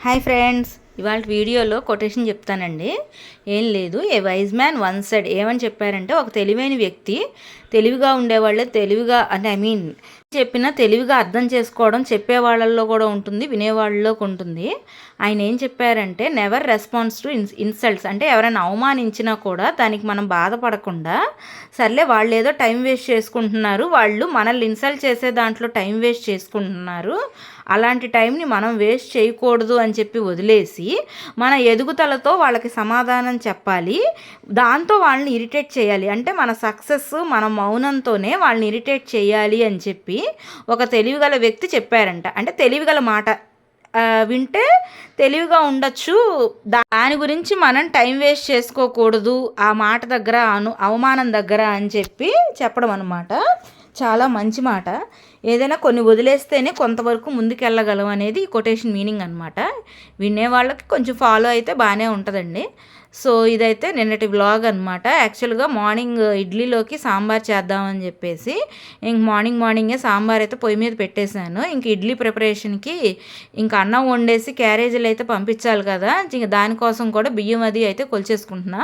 Hi friends, ఇవాళ వీడియోలో quotation చెప్తానండి. ఏం లేదు, ఏ వైజ్ మ్యాన్ వన్ సైడ్ ఏమని చెప్పారంటే, ఒక తెలివైన వ్యక్తి తెలివిగా ఉండేవాళ్ళే తెలివిగా అంటే చెప్పినా తెలివిగా అర్థం చేసుకోవడం చెప్పేవాళ్ళల్లో కూడా ఉంటుంది, వినేవాళ్ళలోకి ఉంటుంది. ఆయన ఏం చెప్పారంటే, నెవర్ రెస్పాన్స్ టు ఇన్సల్ట్స్, అంటే ఎవరైనా అవమానించినా కూడా దానికి మనం బాధపడకుండా, సర్లే వాళ్ళు ఏదో టైం వేస్ట్ చేసుకుంటున్నారు, వాళ్ళు మనల్ని ఇన్సల్ట్ చేసే దాంట్లో టైం వేస్ట్ చేసుకుంటున్నారు, అలాంటి టైంని మనం వేస్ట్ చేయకూడదు అని చెప్పి వదిలేసి మన ఎదుగుదలతో వాళ్ళకి సమాధానం చెప్పాలి. దాంతో వాళ్ళని ఇరిటేట్ చేయాలి. అంటే మన సక్సెస్ మన మౌనంతోనే వాళ్ళని ఇరిటేట్ చేయాలి అని చెప్పి ఒక తెలివిగల వ్యక్తి చెప్పారంట. అంటే తెలివిగల మాట వింటే తెలివిగా ఉండొచ్చు, దాని గురించి మనం టైం వేస్ట్ చేసుకోకూడదు ఆ మాట దగ్గర, అవమానం దగ్గర అని చెప్పి చెప్పడం అనమాట. చాలా మంచి మాట. ఏదైనా కొన్ని వదిలేస్తేనే కొంతవరకు ముందుకెళ్ళగలం అనేది ఈ కొటేషన్ మీనింగ్ అనమాట. వినే వాళ్ళకి కొంచెం ఫాలో అయితే బాగానే ఉంటుందండి. సో ఇదైతే నిన్నటి వ్లాగ్ అనమాట. యాక్చువల్గా మార్నింగ్ ఇడ్లీలోకి సాంబార్ చేద్దామని చెప్పేసి ఇంక మార్నింగే సాంబార్ అయితే పొయ్యి మీద పెట్టేశాను. ఇంక ఇడ్లీ ప్రిపరేషన్కి ఇంకా అన్నం వండేసి క్యారేజీలు అయితే పంపించాలి కదా, ఇంక దానికోసం కూడా బియ్యం అది అయితే కొలిచేసుకుంటున్నా.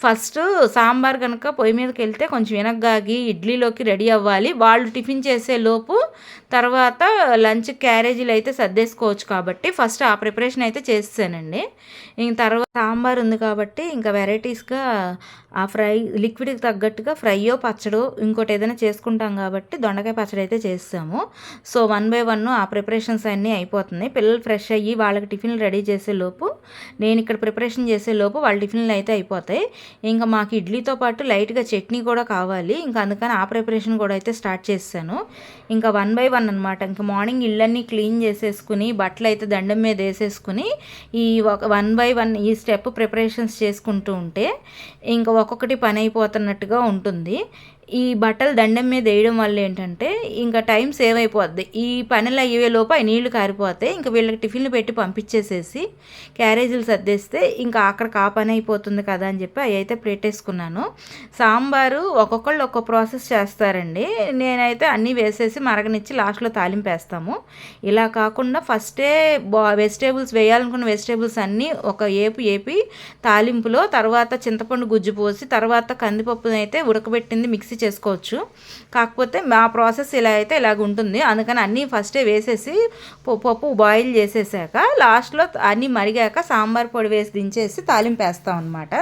ఫస్ట్ సాంబార్ కనుక పొయ్యి మీదకి వెళ్తే కొంచెం వెనక్గాగి ఇడ్లీలోకి రెడీ అవ్వాలి. వాళ్ళు టిఫిన్ చేసే లోపు తర్వాత లంచ్ క్యారేజీలు అయితే సర్దేసుకోవచ్చు కాబట్టి ఫస్ట్ ఆ ప్రిపరేషన్ అయితే చేసేసానండి. ఇంక తర్వాత సాంబార్ ఉంది కాబట్టి ఇంకా వెరైటీస్గా ఆ ఫ్రై లిక్విడ్కి తగ్గట్టుగా ఫ్రైయో పచ్చడో ఇంకోటి ఏదైనా చేసుకుంటాం కాబట్టి దొండకాయ పచ్చడి అయితే చేస్తాము. సో 1 by 1 ఆ ప్రిపరేషన్స్ అన్నీ అయిపోతున్నాయి. పిల్లలు ఫ్రెష్ అయ్యి వాళ్ళకి టిఫిన్లు రెడీ చేసేలోపు, నేను ఇక్కడ ప్రిపరేషన్ చేసేలోపు వాళ్ళ టిఫిన్లు అయితే అయిపోతాయి. ఇంకా మాకు ఇడ్లీతో పాటు లైట్గా చట్నీ కూడా కావాలి. ఇంకా అందుకని ఆ ప్రిపరేషన్ కూడా అయితే స్టార్ట్ చేస్తాను. ఇంకా 1 by 1 అనమాట. ఇంకా మార్నింగ్ ఇళ్ళన్నీ క్లీన్ చేసేసుకుని బట్టలు అయితే దండం మీద వేసేసుకుని ఈ 1 by 1 ఈ స్టెప్ ప్రిపరేషన్స్ చేసుకుంటూ ఉంటే ఇంకా ఒక్కొక్కటి పని అయిపోతున్నట్టుగా ఉంటుంది. ఈ బట్టలు దండం మీద వేయడం వల్ల ఏంటంటే ఇంకా టైం సేవ్ అయిపోద్ది. ఈ పనులు అయ్యే లోపు ఆ నీళ్లు కారిపోతాయి. ఇంకా వీళ్ళకి టిఫిన్లు పెట్టి పంపించేసేసి క్యారేజీలు సర్దేస్తే ఇంకా అక్కడికి ఆ పని అయిపోతుంది కదా అని చెప్పి అవి అయితే పెట్టేసుకున్నాను. సాంబారు ఒక్కొక్కళ్ళు ఒక్కొక్క ప్రాసెస్ చేస్తారండి. నేనైతే అన్నీ వేసేసి మరగనిచ్చి లాస్ట్లో తాలింపు వేస్తాము. ఇలా కాకుండా ఫస్టే వెజిటేబుల్స్ వేయాలనుకున్న వెజిటేబుల్స్ అన్నీ ఒక ఏపి తాలింపులో, తర్వాత చింతపండు గుజ్జు పోసి, తర్వాత కందిపప్పును అయితే ఉడకబెట్టింది మిక్సీ చేసుకోవచ్చు. కాకపోతే మా ప్రాసెస్ ఇలా అయితే ఇలాగ ఉంటుంది. అందుకని అన్నీ ఫస్టే వేసేసి పప్పు బాయిల్ చేసేసాక లాస్ట్లో అన్నీ మరిగాక సాంబార్ పొడి వేసి దించేసి తాలింపు వేస్తాం అనమాట.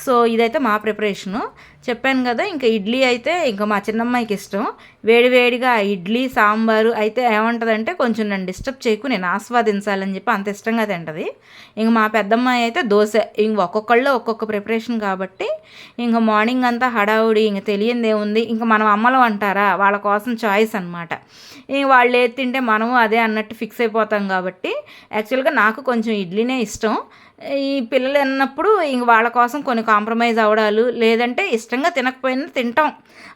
సో ఇదైతే మా ప్రిపరేషను చెప్పాను కదా. ఇంకా ఇడ్లీ అయితే ఇంకా మా చిన్నమ్మాయికి ఇష్టం. వేడివేడిగా ఇడ్లీ సాంబారు అయితే ఏమంటుందంటే, కొంచెం నన్ను డిస్టర్బ్ చేయకు, నేను ఆస్వాదించాలని చెప్పి అంత ఇష్టంగా తింటుంది. ఇంక మా పెద్దమ్మాయి అయితే దోశ. ఇంక ఒక్కొక్కళ్ళు ఒక్కొక్క ప్రిపరేషన్ కాబట్టి ఇంక మార్నింగ్ అంతా హడావుడి. ఇంక తెలియంది ఏముంది, ఇంకా మనం అమ్మలం అంటారా, వాళ్ళ కోసం చాయిస్ అనమాట. ఇంక వాళ్ళు ఏది తింటే మనము అదే అన్నట్టు ఫిక్స్ అయిపోతాం కాబట్టి యాక్చువల్గా నాకు కొంచెం ఇడ్లీనే ఇష్టం. ఈ పిల్లలు అన్నప్పుడు ఇంక వాళ్ళ కోసం కొన్ని కాంప్రమైజ్ అవ్వడాలు, లేదంటే ఇష్టంగా తినకపోయినా తింటాం.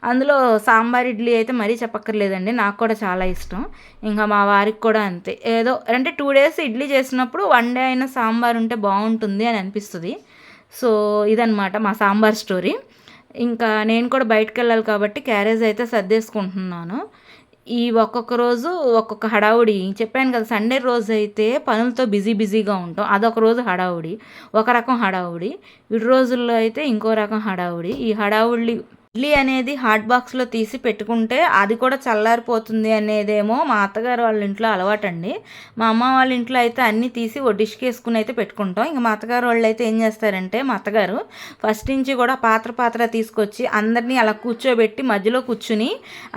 అందులో సాంబార్ ఇడ్లీ అయితే మరీ చెప్పక్కర్లేదండి, నాకు కూడా చాలా ఇష్టం. ఇంకా మా వారికి కూడా అంతే. ఏదో అంటే 2 days ఇడ్లీ చేసినప్పుడు 1 day అయినా సాంబార్ ఉంటే బాగుంటుంది అని అనిపిస్తుంది. సో ఇదనమాట మా సాంబార్ స్టోరీ. ఇంకా నేను కూడా బయటకు వెళ్ళాలి కాబట్టి క్యారేజ్ అయితే సర్దేసుకుంటున్నాను. ఈ ఒక్కొక్క రోజు ఒక్కొక్క హడావుడి. చెప్పాను కదా, సండే రోజు అయితే పనులతో బిజీగా ఉంటాం, అదొక రోజు హడావుడి, ఒక రకం హడావుడి. విడి రోజుల్లో అయితే ఇంకో రకం హడావుడి. ఈ హడావుడి ఇడ్లీ అనేది హాట్ బాక్స్లో తీసి పెట్టుకుంటే అది కూడా చల్లారిపోతుంది అనేదేమో మా అత్తగారు వాళ్ళ ఇంట్లో అలవాటండి. మా అమ్మ వాళ్ళ ఇంట్లో అయితే అన్నీ తీసి ఓ డిష్కి వేసుకుని అయితే పెట్టుకుంటాం. ఇంకా మా అత్తగారు వాళ్ళు అయితే ఏం చేస్తారంటే, మా అత్తగారు ఫస్ట్ నుంచి కూడా పాత్ర తీసుకొచ్చి అందరినీ అలా కూర్చోబెట్టి మధ్యలో కూర్చుని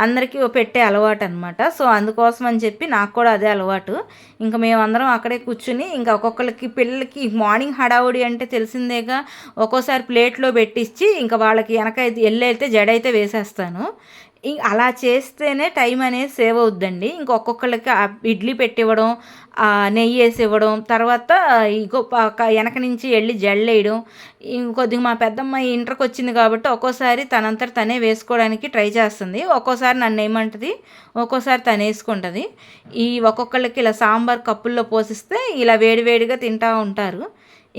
అందరికీ పెట్టే అలవాటు అనమాట. సో అందుకోసం అని చెప్పి నాకు కూడా అదే అలవాటు. ఇంకా మేమందరం అక్కడే కూర్చుని ఇంకా ఒక్కొక్కరికి పిల్లలకి మార్నింగ్ హడావుడి అంటే తెలిసిందేగా, ఒక్కోసారి ప్లేట్లో పెట్టించి ఇంకా వాళ్ళకి వెనక ఎల్లైతే జడైతే వేసేస్తాను. అలా చేస్తేనే టైం అనేది సేవ్ అవుద్దండి. ఇంకొకళ్ళకి ఇడ్లీ పెట్టివ్వడం, నెయ్యి వేసి ఇవ్వడం, తర్వాత వెనక నుంచి వెళ్ళి జల్లేయడం. ఇంకొద్దిగా మా పెద్దమ్మాయి ఇంటర్కి వచ్చింది కాబట్టి ఒక్కోసారి తనంతట తనే వేసుకోవడానికి ట్రై చేస్తుంది, ఒక్కోసారి నన్ను ఏమంటుంది, ఒక్కోసారి తను వేసుకుంటుంది. ఈ ఒక్కొక్కళ్ళకి ఇలా సాంబార్ కప్పుల్లో పోసిస్తే ఇలా వేడివేడిగా తింటూ ఉంటారు.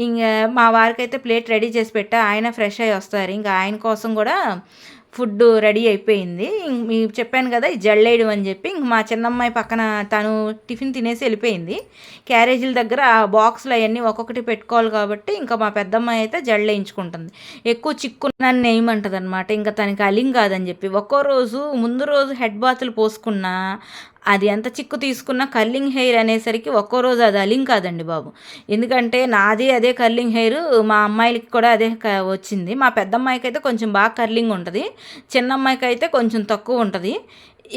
ఇంకా మా వారికి అయితే ప్లేట్ రెడీ చేసి పెట్టా, ఆయన ఫ్రెష్ అయ్యి వస్తారు. ఇంకా ఆయన కోసం కూడా ఫుడ్ రెడీ అయిపోయింది. మీకు చెప్పాను కదా ఈ జల్లేయడం అని చెప్పి. ఇంక మా చిన్నమ్మాయి పక్కన తను టిఫిన్ తినేసి వెళ్ళిపోయింది. క్యారేజీల దగ్గర ఆ బాక్సులు అవన్నీ ఒక్కొక్కటి పెట్టుకోవాలి కాబట్టి ఇంకా మా పెద్దమ్మాయి అయితే జల్లేయించుకుంటుంది. ఎక్కువ చిక్కు నన్ను వేయమంటుంది అనమాట. ఇంకా తనకి అలిం కాదని చెప్పి ఒక్కో రోజు ముందు రోజు హెడ్ బాతులు పోసుకున్నా అది ఎంత చిక్కు తీసుకున్నా కర్లింగ్ హెయిర్ అనేసరికి ఒక్కో రోజు అది అలిం కాదండి బాబు. ఎందుకంటే నాది అదే కర్లింగ్ హెయిర్, మా అమ్మాయిలకి కూడా అదే వచ్చింది. మా పెద్దమ్మాయికి అయితే కొంచెం బాగా కర్లింగ్ ఉంటుంది, చిన్నమ్మాయికి అయితే కొంచెం తక్కువ ఉంటుంది.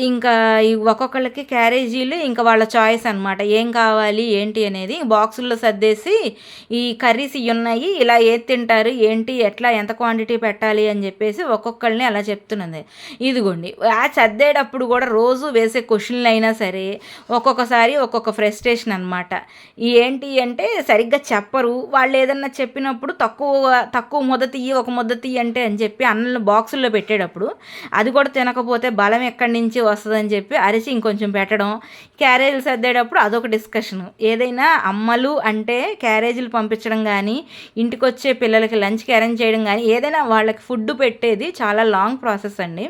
ఇంకా ఈ ఒక్కొక్కళ్ళకి క్యారేజీలు ఇంకా వాళ్ళ చాయిస్ అనమాట. ఏం కావాలి ఏంటి అనేది బాక్సుల్లో సర్దేసి ఈ కర్రీస్ ఇవి ఉన్నాయి, ఇలా ఏది తింటారు ఏంటి ఎట్లా ఎంత క్వాంటిటీ పెట్టాలి అని చెప్పేసి ఒక్కొక్కళ్ళని అలా చెప్తున్నది. ఇదిగోండి ఆ సర్దేటప్పుడు కూడా రోజు వేసే క్వశ్చన్లు అయినా సరే ఒక్కొక్కసారి ఒక్కొక్క ఫ్రస్ట్రేషన్ అనమాట. ఏంటి అంటే సరిగ్గా చెప్పరు వాళ్ళు. ఏదన్నా చెప్పినప్పుడు తక్కువ ముద్ద తీయి ఒక ముద్ద తీయి అంటే అని చెప్పి అన్నం బాక్సుల్లో పెట్టేటప్పుడు అది కూడా తినకపోతే బలం ఎక్కడి నుంచి వస్తుందని చెప్పి అరిచి ఇంకొంచెం పెట్టడం. క్యారేజీలు సర్దేటప్పుడు అదొక డిస్కషను. ఏదైనా అమ్మలు అంటే క్యారేజీలు పంపించడం కానీ ఇంటికి వచ్చే పిల్లలకి లంచ్కి అరేంజ్ చేయడం కానీ ఏదైనా వాళ్ళకి ఫుడ్ పెట్టేది చాలా లాంగ్ ప్రాసెస్ అండి.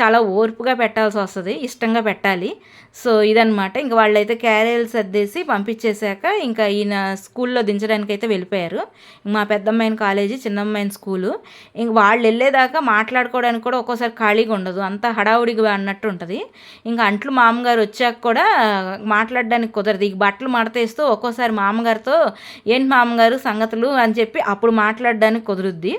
చాలా ఓర్పుగా పెట్టాల్సి వస్తుంది, ఇష్టంగా పెట్టాలి. సో ఇదనమాట. ఇంక వాళ్ళైతే క్యారేజీలు సర్దేసి పంపించేశాక ఇంకా ఈయన స్కూల్లో దించడానికి అయితే వెళ్ళిపోయారు. మా పెద్దమ్మాయిన కాలేజీ, చిన్నమ్మాయిన స్కూలు. ఇంక వాళ్ళు వెళ్ళేదాకా మాట్లాడుకోవడానికి కూడా ఒక్కోసారి ఖాళీగా ఉండదు, అంతా హడావుడిగా అన్నట్టు ఉంటుంది. ఇంకా అంట్లు మామగారు వచ్చాక కూడా మాట్లాడడానికి కుదరదు. ఈ బట్టలు మడతేస్తూ ఒక్కోసారి మామగారితో ఏంటి మామగారు సంగతులు అని చెప్పి అప్పుడు మాట్లాడడానికి కుదురుద్ది.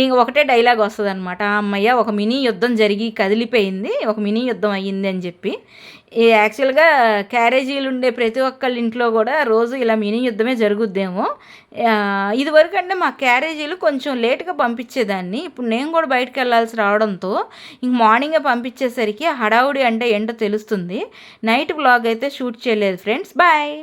ఇంక ఒకటే డైలాగ్ వస్తుంది అనమాట, అమ్మయ్య ఒక మినీ యుద్ధం జరిగి కదిలిపోయింది, ఒక మినీ యుద్ధం అయ్యింది అని చెప్పి. ఈ యాక్చువల్గా క్యారేజీలు ఉండే ప్రతి ఒక్కళ్ళ ఇంట్లో కూడా రోజు ఇలా మినీ యుద్ధమే జరుగుద్దేమో. ఇదివరకు అంటే మా క్యారేజీలు కొంచెం లేట్గా పంపించేదాన్ని. ఇప్పుడు నేను కూడా బయటకు వెళ్ళాల్సి రావడంతో ఇంక మార్నింగే పంపించేసరికి హడావుడి అంటే ఏంటో తెలుస్తుంది. నైట్ వ్లాగ్ అయితే షూట్ చేయలేదు ఫ్రెండ్స్. బాయ్.